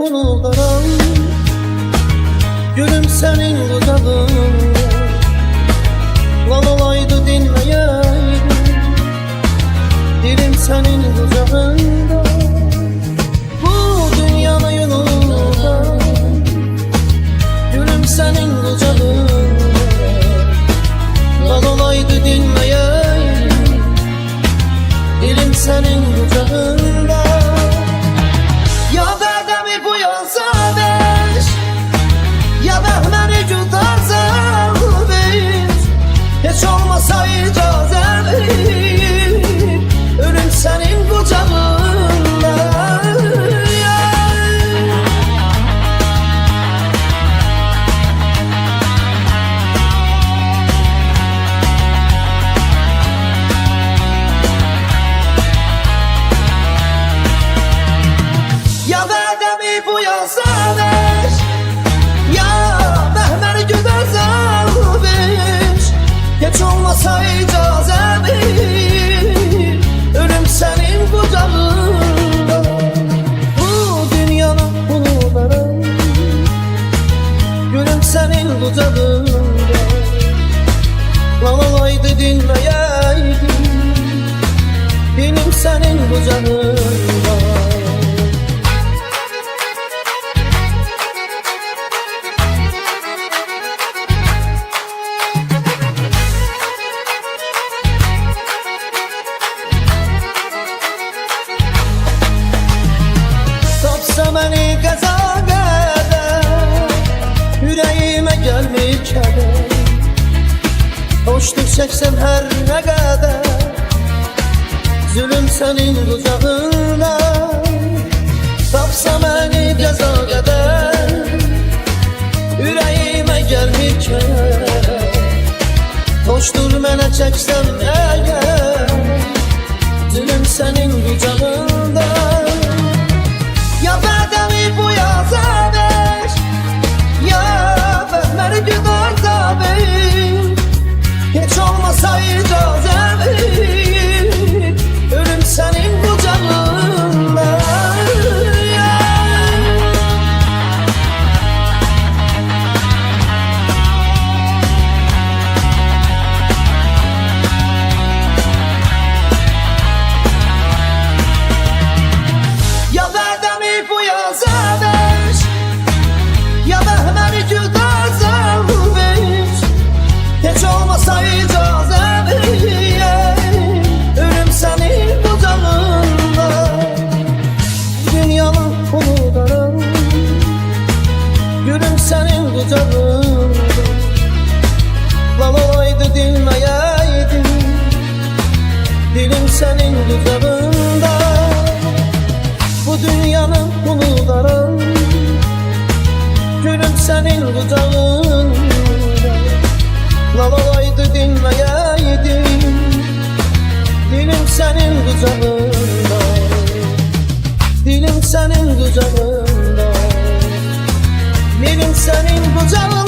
unudaram, gülüm senin kucağında. Lan olaydı dinmeyeydim, dilim senin kucağında. Bu dünyanı yolunda, gülüm senin kucağında. Lan olaydı dinmeyeydim, dilim senin kucağında. Ya bedemi bu yansa beş, ya beni tutarsan beş. Hiç olmasa icazet, ölüm senin kucağında. Ya bedemi bu yansa beş, ya beni tutarsan beş. Hiç olmasa icazet, ölüm senin kucağında. Bu dünyanın unudarım, gülüm senin kucağında. Lan olaydı dinmeyeydim, dilim senin kucağında. Beni qəza qədər, yüreğime gelmiş keder. Hoşluk çeksem her ne kadar, zulüm senin kucağında. Tapsa beni qəza qədər, yüreğime gelmiş keder. Hoşdur mənə çeksem eğer, zulüm senin kucağında. Ya bedemi bu yaza beş, ya beni tutarsa beş. Hiç olmasa icazet, ölüm senin kucağında. Ya bedemi bu yaza beş, ya beni tutarsa beş. Hiç olmasa icazet, ölüm senin kucağında. Dünyanın unudarım, gülüm senin kucağında. Lan olaydı dinmeyeydim, dilim senin kucağında. Bu dünyanın unudarım, gülüm senin kucağında. Lan olaydı dinmeyeydim, dilim senin kucağında. Dilim senin kucağında, dilim senin kucağında.